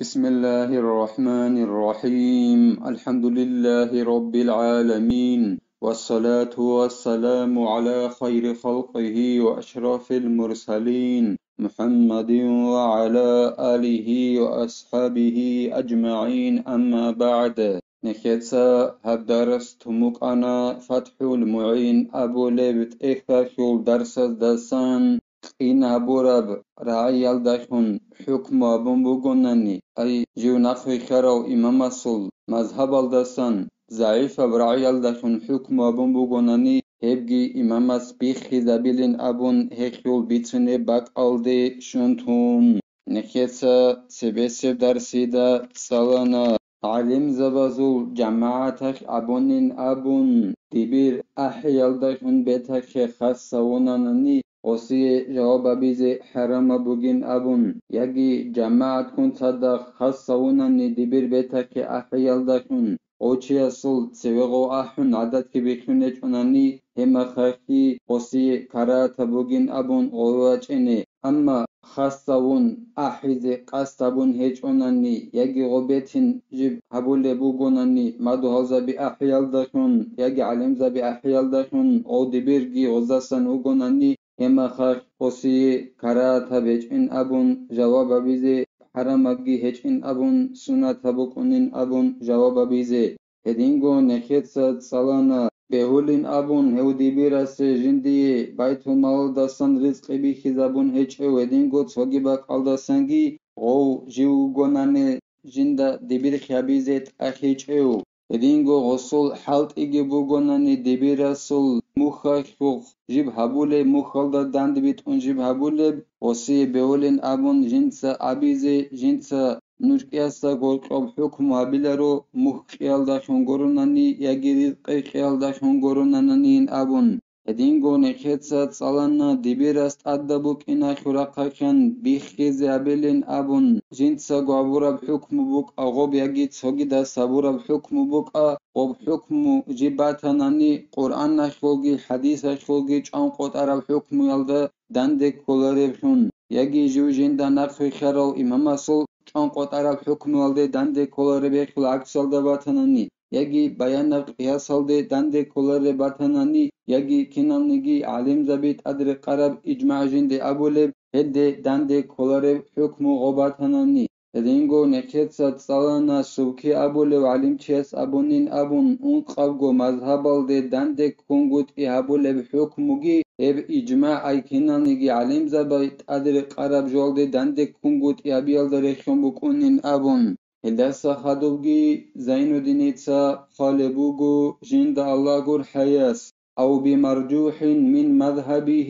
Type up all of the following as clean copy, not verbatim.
بسم الله الرحمن الرحيم الحمد لله رب العالمين والصلاة والسلام على خير خلقه وأشرف المرسلين محمد وعلى آله وأصحابه أجمعين أما بعد نخيتسا هبدرس تموك أنا فتح المعين أبو لبت إخفاكول درس دسان قينا بورب رعي الدخن حكم بمبوغنني أي جيو نخوي خيرو إمام الصل مذهب الدسان ضعيف برعي الدخن حكم بمبوغنني هبجي إمام السبيخي زبيلين أبون هكيول بيتسني باك ألدي شنتون نخيتسا سبسب درسيدا سالنا علم زبازول جماعتك أبونين أبون دبير أحيال دخن بيتك خاصة ونانني وصي جواب بيزي حرام بوغين أبون يجي جماعت كن صدق خاصة وناني دبير بيتك أحيال دخن اوچي اصل سوغو أحن عدد كبيرونج وناني هما خاكي وصي كارات بوغين أبون غواجيني أما خاصة أحيزي قاستبون هيج وناني يجي غبيتين جيب هبولي بوغوناني مادو هزا بأحيال دخن يجي علم زبي أحيال دخن او دبيرجي غزاسن وغوناني هما خاك وصي كارات بيجين أبون جواب بيزي حرامگی هیچ این ابون سنت بکنین ابون جواب بیزه هدینگو نخیت سالانه بهولین ابون هودی بیرس جندی بیت المال دستان رزق بیخی زبون هیچ او هدینگو تسوگی باک الدستانگی او جیو گونانه جنده دیبیر خیابیزت اخیچ او هدینگو غسول حالت ایگی بوگونانی دیبیر رسول مخاخوخ جيب هبولي مخالدة داند بيت اون جيب هبولي وصي بهولين ابون جنسا عبيزي جنسا نوشكياسا قولقب حكم هبيلارو مخيال داشون قروناني يجريد قيقيال داشون قروناني ابون هدينگو نخيتسا تسالانا ديبيراست ادبوك انا خراقاكن بيخيزي هبيلين ابون جنسا قابورا بحكم بوك اغوب يجيد سوغي دا سابورا بحكم بوك وبحكم جباتناني قرآن نشلوغي حديث نشلوغي چان قطر بحكم يلدا دندك كولاريبشون يجي جوجين دا نقفي خيرو امام اصل چان قطر بحكم يلدا دندك كولاريبشون عكس يلدا باتناني يجي بيان قياس يلدا دندك كولاريباتناني يجي كنانيجي علم زبيت ادري قرب اجماع جند ابولب هدي دندك كولاريبحكم غباتناني هدينگو نخيت سالنا سوكي أبولي وعلم چيس أبونين أبون انقابگو مذهب الدي دندك كونگوت إي هبولي بحكموغي إب إجماع أي كنانيگي علم زبايت أدر قرب جولدي دندك كونگوت إي أبيال دريخيون بكونين أبون هدسا خدوغي زينو دينيتسا خالبوغو جند الله غور حياس أو بمرجوح من مذهبه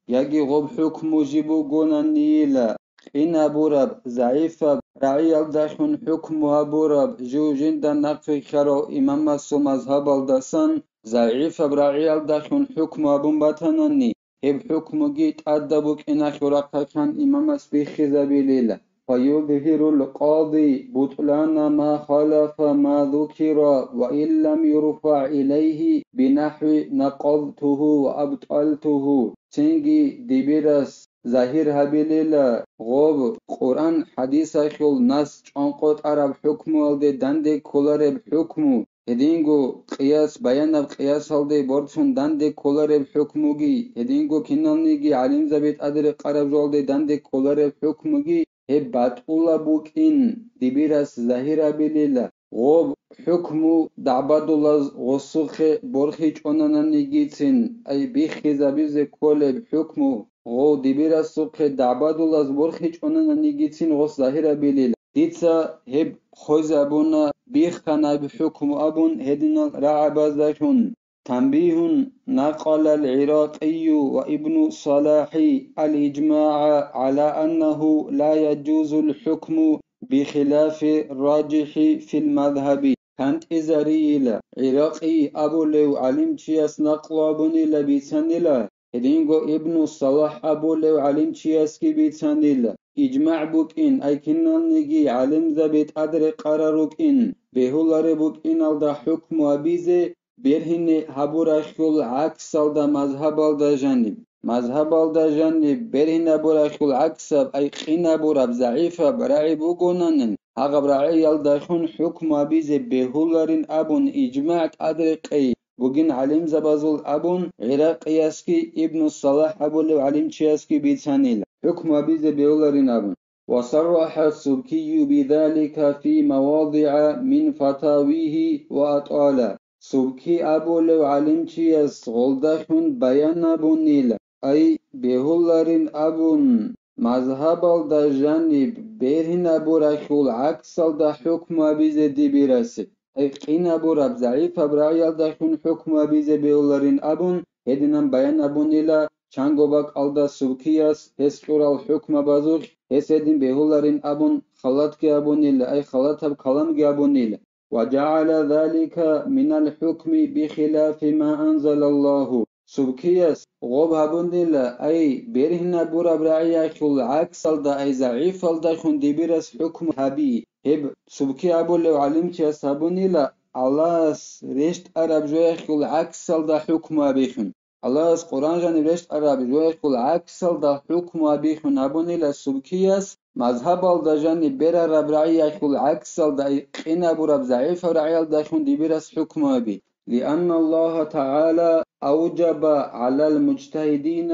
يجي غب حكمو جيبوغو نانيلا إنا بورب ضعيفة رعي الدخن حكمها بورب جو جند نقفي خرو إمام السو مذهب الدسان ضعيفة رعي الدخن حكمها بمبتنني هب حكم جيت أدبك إنا خرقا كان إمام اسبيخي زبيليلا فيظهر القاضي بطلان ما خالف ما ذكر وإن لم يرفع إليه بنحو نقضته وأبطلته تنجي دبيرس ظاهر هبيليلا غوب قرآن حديث خيول ناس چانقوت عرب حكم والده دنده كولارب حكم هدينگو قياس بيان قياس والده بورتون دنده كولارب حكموغي هدينگو كنانيگي علم زبيت ادر قرب جولده دنده كولارب حكموغي هب باتقولا بوكين دبيرس ظاهر هبيليلا غوب حكمو دعبادولا غصوخ برخي چونانانيگيتين اي بيخي زبيزه كولب حكمو غو دبيرا سوق دعبادولا برخي چونانانيگيتين غص ظاهر هبيليلا ديتسا هب خوزابونا بيخنا بحكم أبون هدنا رعبازاشون تنبيه نقل العراقي وابن صلاح الإجماع على أنه لا يجوز الحكم بخلاف الراجح في المذهب كانت إزاريلا عراقي أبو لو علم چياس نقل أبوني لبيتانيلا هدينغو ابن صلاح أبو لو علم چياس كي بيتانيلا إجماع بوك إن أي كنان نجي علم زبيت أدري قراروك إن بهولاري بوك إن الدا حكم وبيزي برهن هبوراشكول عكس الدا مذهب الدا جانب مذهب الدا جانب برهن هبوراشكول عكس أي خين هبوراب ضعيفة برعي بوغونانن هغب رعي الدخون حكم أبيز بهولرين أبون إجماع أدرقي بوجين علم زبازول أبون عراق ياسكي ابن الصلاح أبو لو علم تشياسكي بيتانيل حكم أبيز بهولرين أبون وصرح السبكي بذلك في مواضع من فتاويه وأطالا سبكي أبو لو علم تشياس غلدخون بيان أبونيل أي بهولرين أبون مذهب دا جانب بيرهن أبو رخول عكس دا حكم أبيز دي برسي أي قين أبو رب ضعيف أبرعي دا خون حكم أبيز بهولرين أبون هدنم بيان أبونيلا چانگوباك alda سبكياس هسكور الحكم بازوخ هسدين بهولرين أبون خلطك أبونيلا أي خلطها بكلامك أبونيلا وجعل ذلك من الحكم بخلاف ما أنزل الله سبكياس غوب هبونديلا أي بيرهن بورا برعيا خل عكس دا أي ضعيف دا خون ديبيرس حكم هبي هب سبكي أبو لو علمتياس هبونيلا الله رشت عرب جوي خل عكس دا حكم أبيخن الله قرآن جانب رشت عرب جوي خل عكس دا حكم أبيخن هبونيلا سبكياس مذهب دا جانب بيرا ربرعيا خل عكس دا أي قين بورا ضعيف رعيا دا خون ديبيرس حكم أبي لأن الله تعالى أوجب على المجتهدين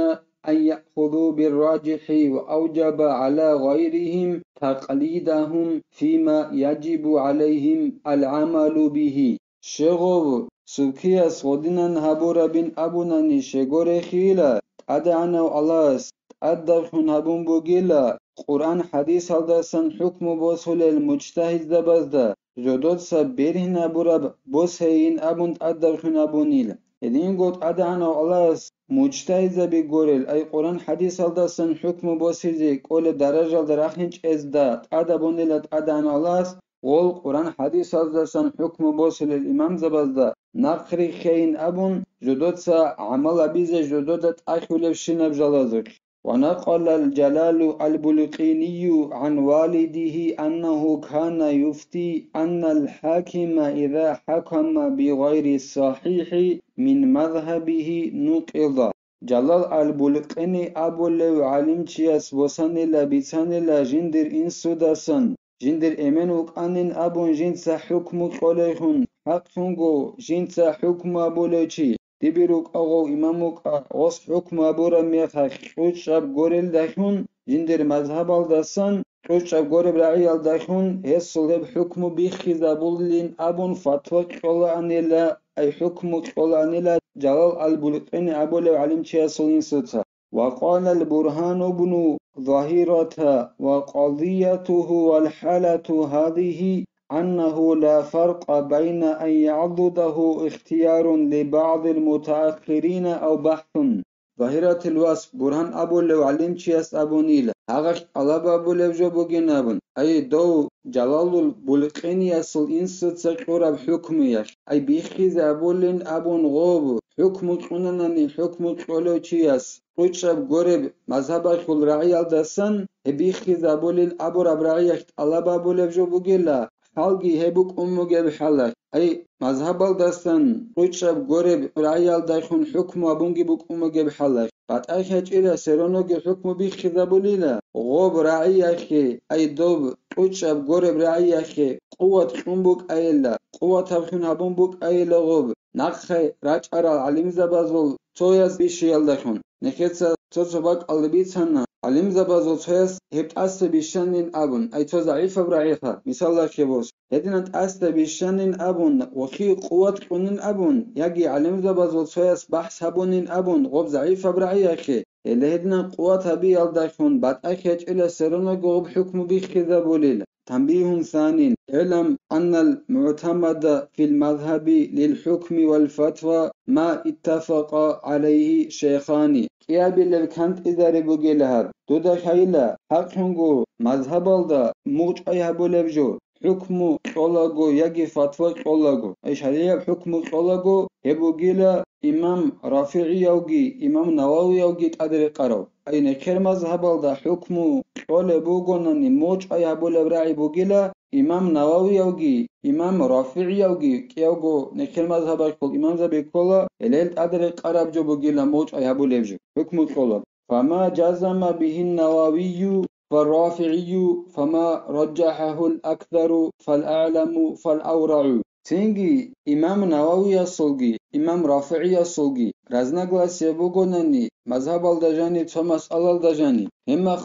أن يأخذوا بالراجح وأوجب على غيرهم تقليدهم فيما يجب عليهم العمل به شغب سبكياس ودنان هبور بن أبوناني شغور خيلا أدعنا الله أدخن هبون بوغيلا قرآن حديث هلدسن حكم بوصل المجتهد دبزدا جدودسا بيرهن برب بوسهين أبون أدخن أبونيلا إذن قد أدعنا الله مجتهد بيقول أي قرآن حديث هلدسن حكم بوصل كل درجة درخنج ازداد أدبونيلا أدعنا الله قول قرآن حديث هلدسن حكم بوصل الإمام زبزدا نقري خين أبون جدودسا عمل بيز جدودت أخولف شنب جلازك ونقل الجلال البلقيني عن والده أنه كان يفتي أن الحاكم إذا حكم بغير الصحيح من مذهبه نقض جلال البلقيني أبو لو علم تشياس وسنلا بيتانلا جندر إنسو داسن جندر إمنوك أنن أبون جنس حكم قوليخون حقنگو جنس حكم أبو لوچي دبيروك أغو إماموك غص حكم أبورا ميخاك قوشاب غوريل داخون جندر مذهب الدسان قوشاب غوريب رعي الداخون هسولب حكم بيخيزا بولين أبون فتوى قولا أنيلا أي حكم قولا أنيلا جلال البلقين أبو لو علم تياسولين سوتا وقال البرهان بن ظاهرة وقضيته والحالة هذه أنه لا فرق بين أن يعضده اختيار لبعض المتأخرين أو بحث ظاهرة الوصف برهان أبو لو علم تشياس أبو نيلا هغش ألاب أبو لو جو بوغين أبون أي دو جلال البلقين يصل إنسو تسكور بحكميش أي بيخيز أبو لين أبون غوب حكم قننني حكم قولو تشياس قوشاب غورب مذهب خل رعي الدسن بيخيز أبو لين أبو رب رعيش ألاب أبو لو جو بوغيلا حالگی هبوك أموغي بحالك أي مذهب الدستان قوشاب غورب رعي الدخون حكم أبونغي بوك أموغي بحالك قد أخيج إلى سيرونوغي حكم بيخذ بوليلا غوب رعي أخي أي دوب قوشاب غورب رعي أخي قوة أمبوك أيلا قوة تبخون أبون بوك أيلا غوب نقخي راج أرال علم زبازول تويز بيشي الدخون نخيتسا توزباك البيتسانا علم زبازول تويز هبت أست بيشانين أبون أي تو ضعيف برعيفا مثال لك يبوس هدنت أست بيشانين أبون وخي قوة قنين أبون يجي علم زبازول تويز بحث هبونين أبون غوب ضعيف برعيخي اللي هدنا قوة هبي الدخون بعد أخيج إلى سرنا غوب حكم بيخذ بوليلا تنبيه ثاني اعلم أن المعتمد في المذهب للحكم والفتوى ما اتفق عليه شيخان قياب اللي كانت إذا ربوغي لهر دودا خيلا حقنگو مذهب الدا موج أيها بولبجو حكم قولاغو يجي فتوى قولاغو أي شريع حكم قولاغو هبوغيلا إمام رافعي يوغي إمام نووي يوغي تقدر قرو أي نكر مذهب الدا حكم قول بوغونني موج أيها بولبرعي بوغيلا إمام نووي يوغي إمام رافعي يوغي كيوغو نكر مذهب الكل إمام زبي كولا إليل تقدر قرب جو بوغيلا موج أيها بولبجو حكم قولاغو فما جزم به النووي فالرافعي فما رجحه الأكثر فالأعلم فالأورع. تنجي إمام نووي الصلقي إمام رافعي الصلقي رزنقلاس يبوغونني مذهب الدجاني توماس الدجاني هما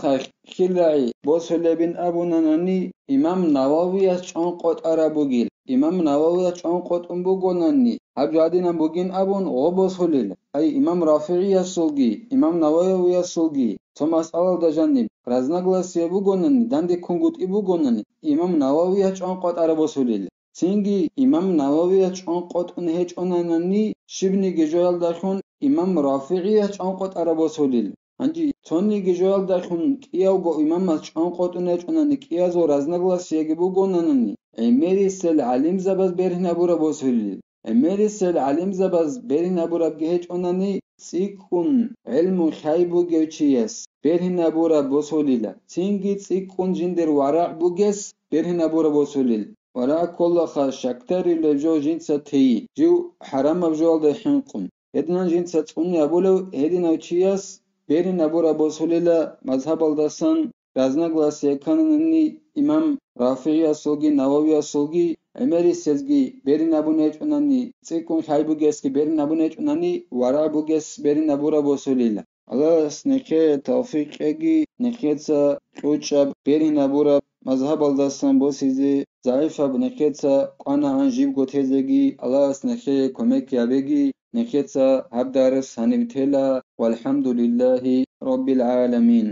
خلعي بوسلبين أبوننني إمام نووي شنقط أرابوغيل إمام نووي شنقط أمبوغونني أبجادين أمبوغين أبون غوبوسوليل أي إمام رافعي الصلقي إمام نووي الصلقي توماس الدجاني رزنقلاس يبوغونني داندي كونغوت إبوغونني إمام نووي شنقط أرابوسوليل تنگی امام نووی چون هیچ آنانی شبنی گجوال داشون امام رافعی چون عرباسولیل انجی تونی گجوال داشون کیاو گو امام چون هیچ آنانی کیازو رزنگلاس یکی بگونانی امری سل علیم زباز بره نبورا باسولیل امری سل علیم زباز بره نبورا هیچ آنانی سیکون علم خیبو گوچیس بره نبورا باسولیل تنگی سیکون جندر ورع بوگس بره نبورا باسولیل ولا كل خاش شكتري لجو جنسة تي جو حرام بجوال ده حنقم هدنا جنسة تقني أبولو هدنا وشياس بيرين أبورا بوسوليلا مذهب الدسان رازنا غلاس يكانني إمام رافعي السوغي نووي السوغي أمري سيزغي بيرين أبو نيج أناني تيكون خايبو جيسكي بيرين أبو نيج أناني ورا بو جيس بيرين أبورا بوسوليلا الله سنكي توفيق اجي نكيتسا كوچاب بيرين أبورا مذهب الدستان بو سيزي ضعيفة بنكيتسا قانا عنجيب قوتيزيجي الله سنكي كوميك يابيجي نكيتسا هبدارس هنبتلا والحمد لله رب العالمين.